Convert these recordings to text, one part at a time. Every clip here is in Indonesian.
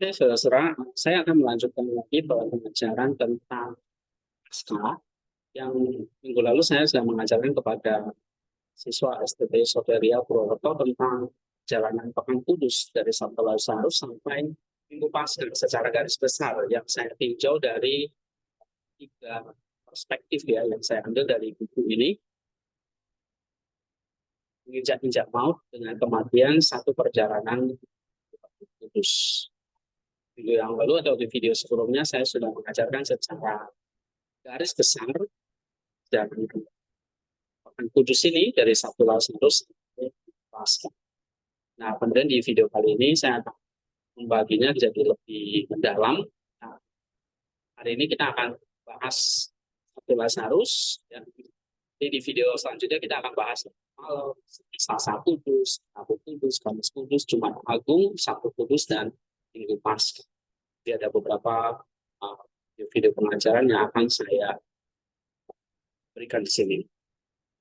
Oke, saudara-saudara, saya akan melanjutkan lagi pengajaran tentang Paskah yang minggu lalu saya sudah mengajarkan kepada siswa STT Soteria Purwokerto tentang jalanan Pekan Kudus dari Sabtu Lazarus sampai Minggu Paskah secara garis besar yang saya tinjau dari tiga perspektif ya yang saya ambil dari buku ini. Menginjak-injak maut dengan kematian satu perjalanan kudus. Video yang lalu atau di video sebelumnya saya sudah mengajarkan secara garis besar dan Pekan Kudus ini dari Sabtu Lazarus sampai Paskah. Nah, kemudian di video kali ini saya akan membaginya jadi lebih mendalam. Nah, hari ini kita akan bahas Sabtu Lazarus. Ya. Jadi di video selanjutnya kita akan bahas malam, Selasa Kudus, Rabu Kudus, Kamis Kudus, Jumat Agung, Sabtu Kudus, dan Minggu Paskah. Jadi ada beberapa video pengajaran yang akan saya berikan di sini.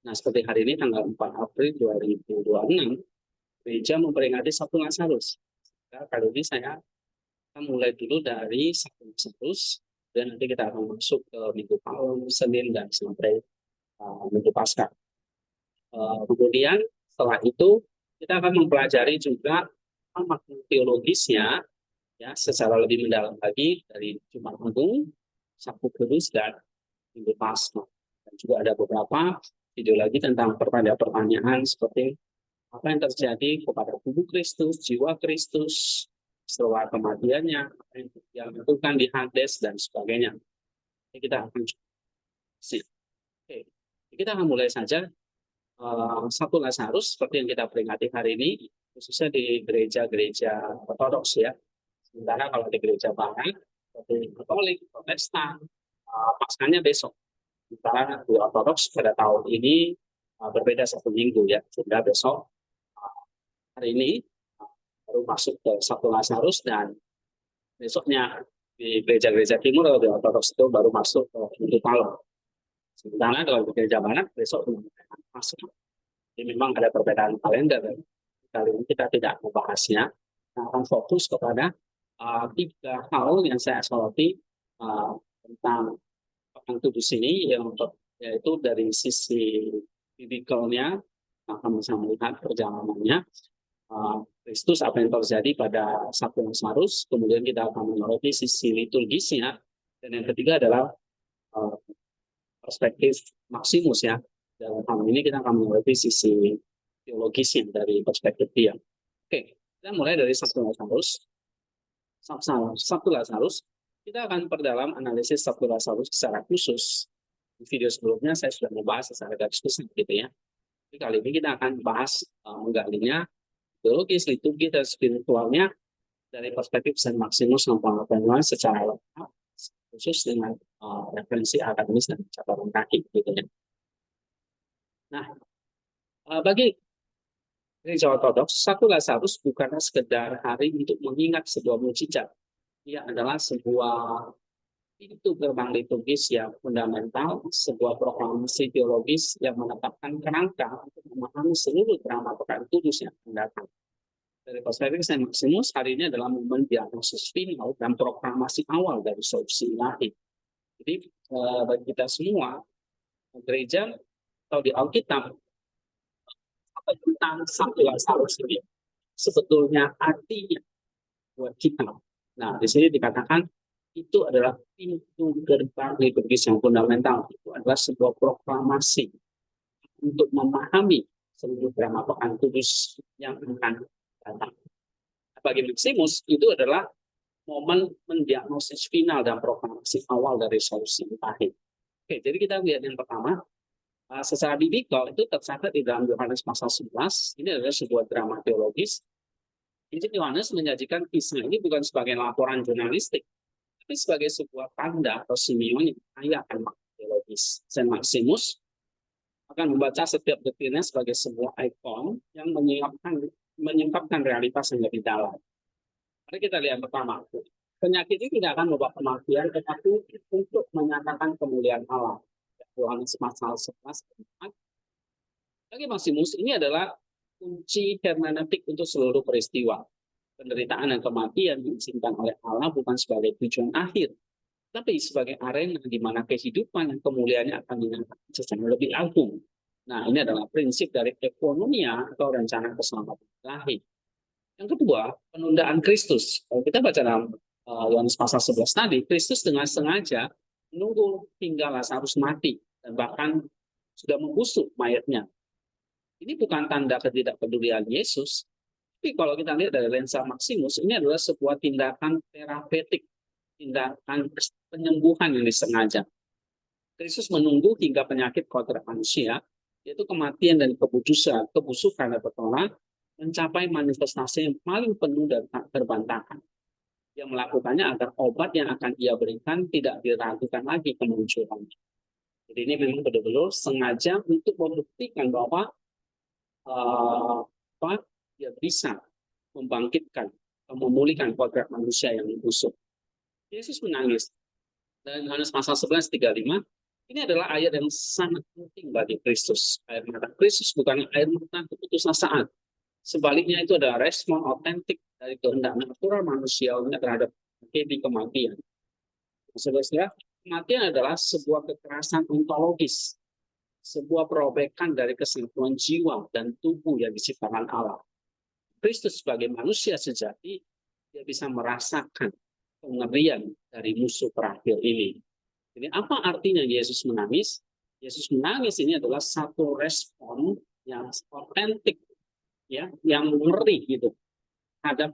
Nah, seperti hari ini tanggal 4 April 2026, gereja memperingati Sabtu Lazarus. Nah, kali ini saya akan mulai dulu dari Sabtu Lazarus, dan nanti kita akan masuk ke Minggu Palm, Senin, dan sampai Minggu Paskah. Kemudian setelah itu kita akan mempelajari juga makna teologisnya ya secara lebih mendalam lagi dari Jumat Agung, Sabtu Kudus, dan Minggu Paskah. Dan juga ada beberapa video lagi tentang pertanyaan-pertanyaan seperti apa yang terjadi kepada tubuh Kristus, jiwa Kristus setelah kematiannya, apa yang dilakukan di Hades dan sebagainya. Jadi kita akan kita akan mulai saja Sabtu Lazarus seperti yang kita peringati hari ini, khususnya di gereja-gereja Ortodoks ya. Sementara kalau di gereja Barat, seperti Katolik, Protestan, Paskahnya besok. Sementara di Ortodoks pada tahun ini berbeda satu minggu ya, sehingga besok hari ini baru masuk ke Sabtu Lazarus dan besoknya di gereja-gereja timur atau di Ortodoks itu baru masuk ke Minggu Palem. Sementara kalau di gereja Barat besok masuk. Jadi memang ada perbedaan kalender. Kali ini kita tidak membahasnya. Kita akan fokus kepada tiga hal yang saya soroti tentang Pekan Kudus ini, yaitu dari sisi biblikalnya, akan bisa melihat perjalanannya Kristus, apa yang terjadi pada Sabtu Lazarus, kemudian kita akan menyoroti sisi liturgisnya, dan yang ketiga adalah perspektif Maximus ya. Dalam hal ini kita akan menyoroti sisi teologisnya dari perspektif dia. Oke, kita mulai dari Sabtu Lazarus. Sabtu Lazarus, kita akan perdalam analisis Sabtu Lazarus secara khusus. Di video sebelumnya saya sudah membahas secara garis besar gitu ya. Jadi kali ini kita akan bahas menggalinya teologis, liturgi, dan spiritualnya dari perspektif Saint Maximus Pengetahuan secara lengkap, khusus dengan referensi akademis dan catatan kaki gitu ya. Nah, bagi gereja Ortodoks, Sabtu Lazarus bukanlah sekedar hari untuk mengingat sebuah mukjizat. Ia adalah sebuah pintu gerbang liturgis yang fundamental, sebuah proklamasi teologis yang menetapkan kerangka untuk memahami seluruh drama Pekan Kudus yang akan datang. Dari perspektif Saint Maximus, hari ini adalah momen diagnosis final dan proklamasi awal dari solusi ilahi. Jadi bagi kita semua, gereja atau di Alkitab, apa tentang Sabtu Lazarus ini sebetulnya artinya buat kita. Nah, di sini dikatakan itu adalah pintu gerbang liturgis yang fundamental. Itu adalah sebuah proklamasi untuk memahami seluruh drama Pekan Kudus yang akan datang. Bagi Maximus, itu adalah momen mendiagnosis final dan proklamasi awal dari solusi ilahi. Oke, jadi kita lihat yang pertama. Secara biblikal itu tercatat di dalam Yohanes pasal 11. Ini adalah sebuah drama teologis. Injil Yohanes menyajikan kisah ini bukan sebagai laporan jurnalistik, tapi sebagai sebuah tanda atau simeon yang kaya akan makna teologis. Saint Maximus akan membaca setiap detilnya sebagai sebuah ikon yang menyingkapkan realitas yang lebih dalam. Mari kita lihat pertama. Penyakit ini tidak akan membawa kematian, tetapi untuk menyatakan kemuliaan Allah. Yohanes pasal 11. Bagi Maximus, ini adalah kunci hermeneutik untuk seluruh peristiwa. penderitaan dan kematian diizinkan oleh Allah bukan sebagai tujuan akhir, tapi sebagai arena di mana kehidupan dan kemuliaannya akan dinyatakan secara lebih agung. Nah, ini adalah prinsip dari ekonomia atau rencana keselamatan ilahi. Yang kedua, penundaan Kristus. Kalau kita baca dalam Yohanes pasal 11 tadi, Kristus dengan sengaja menunggu hingga Lazarus mati dan bahkan sudah membusuk mayatnya. Ini bukan tanda ketidakpedulian Yesus, tapi kalau kita lihat dari lensa Maximus, ini adalah sebuah tindakan terapeutik, tindakan penyembuhan yang disengaja. Kristus menunggu hingga penyakit kodrat manusia, yaitu kematian dan kebusukan dan bertolak, mencapai manifestasi yang paling penuh dan tak terbantahkan. Yang melakukannya agar obat yang akan ia berikan tidak diragukan lagi kemunculannya. Jadi ini memang benar-benar sengaja untuk membuktikan bahwa dia bisa membangkitkan, memulihkan kodrat manusia yang busuk. Yesus menangis. Dan Yohanes pasal 11:35, ini adalah ayat yang sangat penting bagi Kristus. Air mata Kristus bukan air mata keputusasaan. Sebaliknya itu adalah respon otentik dari kehendak natural manusianya terhadap kematian. Saudara, kematian adalah sebuah kekerasan ontologis, sebuah perobekan dari kesatuan jiwa dan tubuh yang diciptakan Allah. Kristus sebagai manusia sejati, dia bisa merasakan pengerian dari musuh terakhir ini. Jadi apa artinya Yesus menangis? Yesus menangis ini adalah satu respon yang otentik, ya, yang ngeri gitu terhadap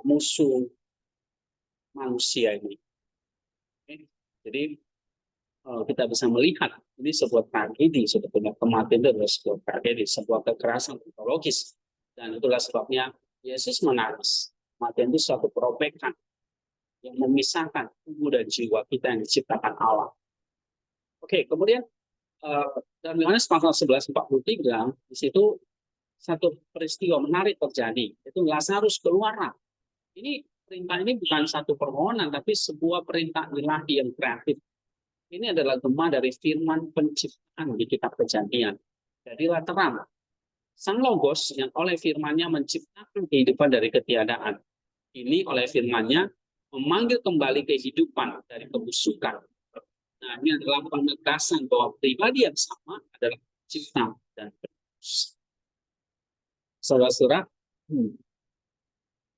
musuh manusia ini. Oke. Jadi kita bisa melihat ini sebuah tragedi, sebetulnya kematian itu adalah sebuah tragedi, sebuah kekerasan ontologis, dan itulah sebabnya Yesus menangis. Kematian itu suatu perobekan yang memisahkan tubuh dan jiwa kita yang diciptakan Allah. Oke, kemudian dalam Yohanes pasal 11:43 di situ satu peristiwa menarik terjadi, yaitu Lazarus keluar. Ini perintah ini bukan satu permohonan, tapi sebuah perintah ilahi yang kreatif. Ini adalah gema dari firman penciptaan di kitab Kejadian. Jadilah terang. Sang Logos yang oleh firman-Nya menciptakan kehidupan dari ketiadaan. Ini oleh firman-Nya memanggil kembali kehidupan dari kebusukan. Nah, ini adalah penegasan bahwa pribadi yang sama adalah pencipta dan penebus. Saudara-saudara,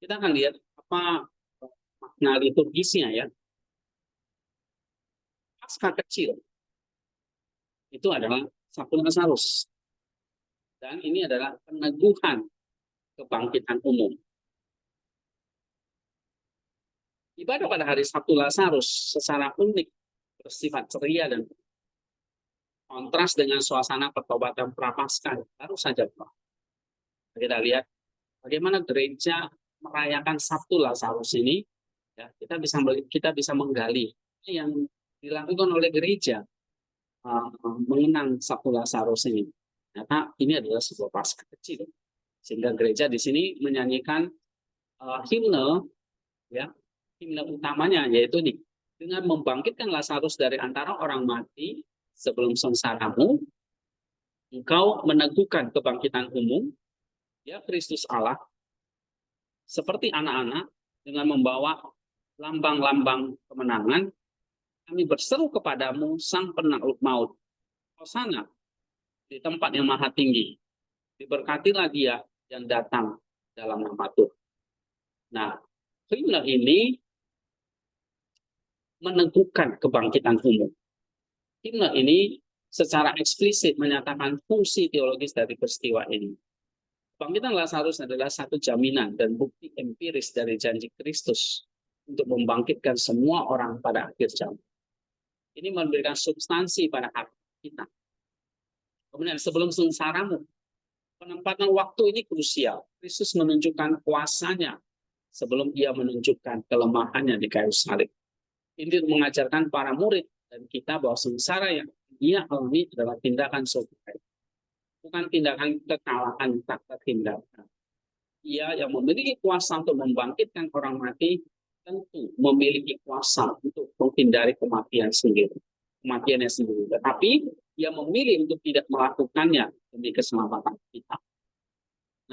kita akan lihat apa makna liturgisnya ya. Paskah kecil itu adalah Sabtu Lazarus. Dan ini adalah peneguhan kebangkitan umum. Ibadah pada hari Sabtu Lazarus secara unik bersifat ceria dan kontras dengan suasana pertobatan prapaskah baru saja. Kita lihat bagaimana gereja merayakan Sabtu Lazarus ini. Ya, kita bisa menggali yang dilakukan oleh gereja mengenang Sabtu Lazarus ini. Ternyata ini adalah sebuah Paskah kecil, sehingga gereja di sini menyanyikan himne, ya, himne utamanya yaitu nih, dengan membangkitkan Lazarus dari antara orang mati sebelum sengsaramu, engkau meneguhkan kebangkitan umum, ya Kristus Allah, seperti anak-anak dengan membawa lambang-lambang kemenangan, kami berseru kepadamu sang penakluk maut, hosana di tempat yang maha tinggi, diberkatilah dia yang datang dalam nama Tuhan. Nah, himne ini meneguhkan kebangkitan umum. Himne ini secara eksplisit menyatakan fungsi teologis dari peristiwa ini. Kebangkitan Lazarus adalah satu jaminan dan bukti empiris dari janji Kristus untuk membangkitkan semua orang pada akhir zaman. Ini memberikan substansi pada hati kita. Kemudian sebelum sengsaramu, penempatan waktu ini krusial. Kristus menunjukkan kuasanya sebelum ia menunjukkan kelemahannya di kayu salib. Ini mengajarkan para murid dan kita bahwa sengsara yang dia alami adalah tindakan survival, bukan tindakan kekalahan tak terhindarkan. Ia yang memiliki kuasa untuk membangkitkan orang mati tentu memiliki kuasa untuk menghindari kematiannya sendiri. Tetapi ia memilih untuk tidak melakukannya demi keselamatan kita.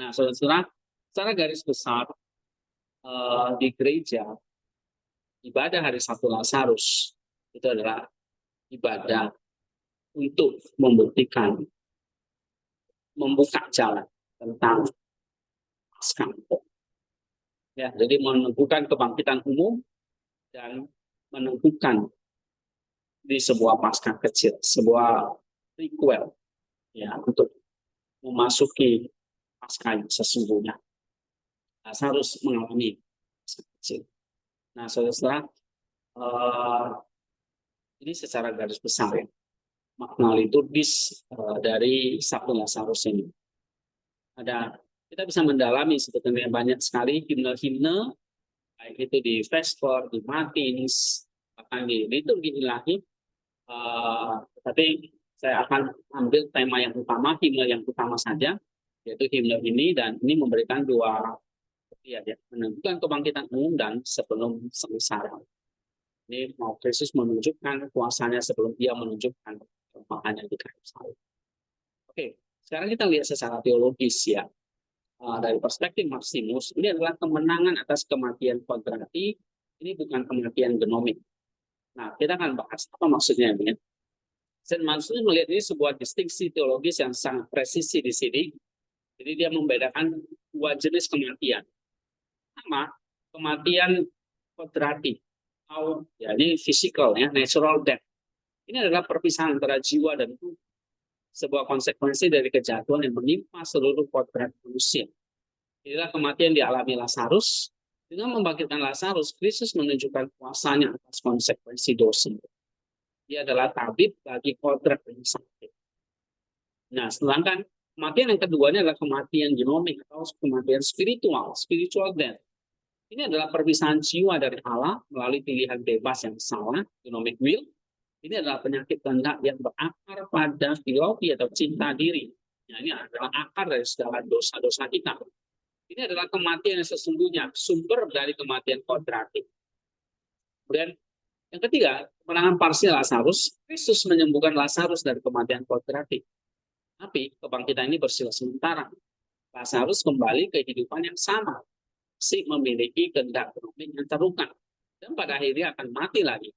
Nah, saudara-saudara, Secara garis besar di gereja, ibadah hari Sabtu Lazarus itu adalah ibadah untuk membuktikan, membuka jalan tentang Paskah. Ya, jadi menentukan kebangkitan umum dan menentukan di sebuah Paskah kecil, sebuah prequel, ya, untuk memasuki Paskah yang sesungguhnya. Lazarus mengalami Paskah kecil. Nah, saudara, ini secara garis besar ya, makna liturgis dari Sabtu Lazarus ini. Kita bisa mendalami sebetulnya banyak sekali himne-himne, baik itu di Vesper, di Matins, bahkan di liturgi ilahi. Tapi saya akan ambil tema yang utama, himne yang utama saja, yaitu himne ini, dan ini memberikan dua ya, menentukan kebangkitan umum dan sebelum sengsara. Ini mau Kristus menunjukkan kuasanya sebelum dia menunjukkan kelemahannya di kayu salib. Oke, sekarang kita lihat secara teologis ya. Dari perspektif Maximus, ini adalah kemenangan atas kematian Quadrati, ini bukan kematian genomik. Nah, kita akan bahas apa maksudnya ini. Saint Maximus melihat ini sebuah distingsi teologis yang sangat presisi di sini. Jadi dia membedakan dua jenis kematian. Pertama, kematian Quadrati, ya, ini physical, ya, natural death. Ini adalah perpisahan antara jiwa dan tubuh, sebuah konsekuensi dari kejatuhan yang menimpa seluruh kodrat manusia. Inilah kematian dialami Lazarus. Dengan membangkitkan Lazarus, Kristus menunjukkan kuasanya atas konsekuensi dosa. Dia adalah tabib bagi kodrat yang sakit. Nah, sedangkan kematian yang keduanya adalah kematian genomik atau kematian spiritual death. Ini adalah perpisahan jiwa dari Allah melalui pilihan bebas yang salah, genomic will. Ini adalah penyakit kehendak yang berakar pada filosofi atau cinta diri. Nah, ini adalah akar dari segala dosa-dosa kita. Ini adalah kematian yang sesungguhnya, sumber dari kematian kodratik. Kemudian yang ketiga, kemenangan parsial Lazarus. Kristus menyembuhkan Lazarus dari kematian kodratik. Tapi kebangkitan ini bersifat sementara. Lazarus kembali ke kehidupan yang sama, masih memiliki kehendak genomik yang terluka, dan pada akhirnya akan mati lagi.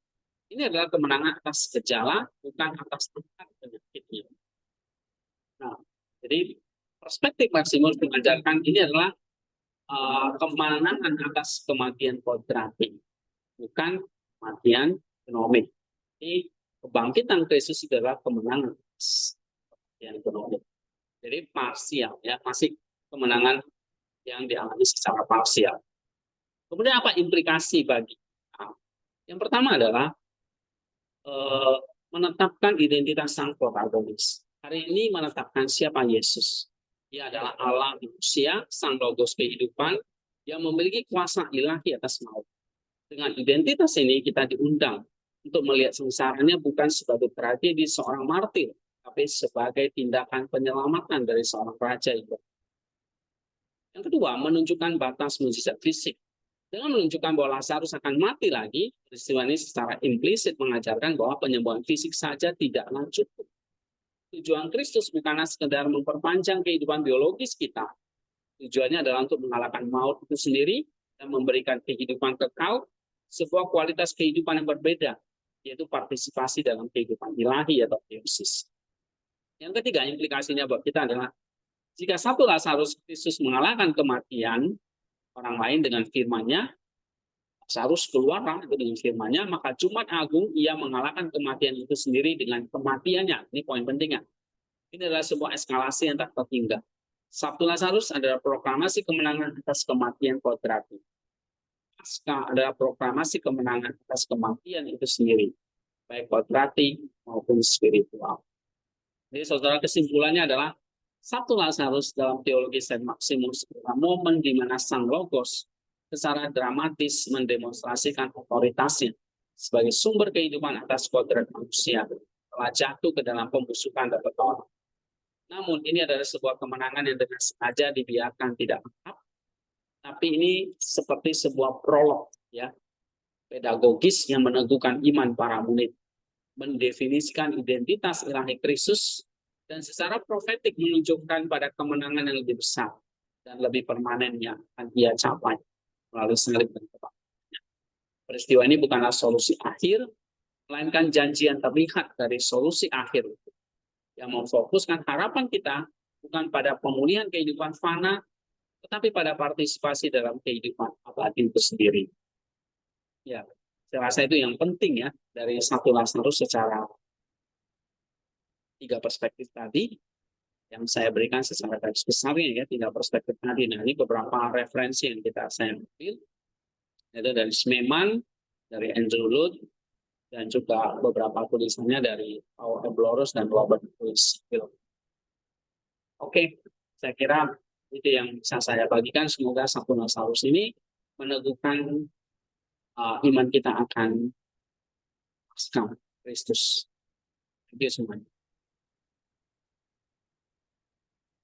Ini adalah kemenangan atas gejala, bukan atas akar penyakitnya. Nah, jadi perspektif Maximus mengajarkan ini adalah kemenangan atas kematian kodratik, bukan kematian genomik. Jadi kebangkitan Kristus adalah kemenangan atas kematian genomik. Jadi parsial, ya, masih kemenangan yang dialami secara parsial. Kemudian apa implikasi bagi kita? Yang pertama adalah menetapkan identitas sang protagonis. Hari ini menetapkan siapa Yesus. Dia adalah Allah manusia, sang logos kehidupan, yang memiliki kuasa ilahi atas maut. Dengan identitas ini kita diundang untuk melihat sengsaranya bukan sebagai tragedi seorang martir, tapi sebagai tindakan penyelamatan dari seorang raja itu. Yang kedua, menunjukkan batas mukjizat fisik. Dengan menunjukkan bahwa Lazarus akan mati lagi, peristiwa ini secara implisit mengajarkan bahwa penyembuhan fisik saja tidaklah cukup. Tujuan Kristus bukanlah sekedar memperpanjang kehidupan biologis kita. Tujuannya adalah untuk mengalahkan maut itu sendiri dan memberikan kehidupan kekal, sebuah kualitas kehidupan yang berbeda, yaitu partisipasi dalam kehidupan ilahi atau theosis. Yang ketiga, implikasinya buat kita adalah jika satu Lazarus Kristus mengalahkan kematian orang lain dengan firman-Nya, Lazarus keluar dengan firman-Nya, maka Jumat Agung ia mengalahkan kematian itu sendiri dengan kematiannya. Ini poin pentingnya. Ini adalah sebuah eskalasi yang tak terhingga. Sabtu Lazarus adalah proklamasi kemenangan atas kematian kodrati. Paskah adalah proklamasi kemenangan atas kematian itu sendiri, baik kodrati maupun spiritual. Jadi saudara, kesimpulannya adalah Sabtu Lazarus dalam teologi Saint Maximus adalah momen di mana sang logos secara dramatis mendemonstrasikan otoritasnya sebagai sumber kehidupan atas kodrat manusia telah jatuh ke dalam pembusukan dan petolak. Namun ini adalah sebuah kemenangan yang dengan sengaja dibiarkan tidak lengkap, tapi ini seperti sebuah prolog, ya, pedagogis yang meneguhkan iman para murid, mendefinisikan identitas ilahi Kristus, dan secara profetik menunjukkan pada kemenangan yang lebih besar dan lebih permanen yang akan ia capai melalui salib dan kebangkitan. Peristiwa ini bukanlah solusi akhir, melainkan janji yang terlihat dari solusi akhir yang memfokuskan harapan kita bukan pada pemulihan kehidupan fana, tetapi pada partisipasi dalam kehidupan abadi itu sendiri. Ya, saya rasa itu yang penting ya dari satu Lazarus secara 3 perspektif tadi yang saya berikan secara garis besarnya ya, 3 perspektif tadi. Nah, ini beberapa referensi yang saya ambil, yaitu dari Smeman, dari Andrew Ludd, dan juga beberapa tulisannya dari Paul Eblorus dan Robert Louis Hill. Oke, saya kira itu yang bisa saya bagikan. Semoga satu Lazarus ini meneguhkan iman kita akan Kristus. Itu semuanya.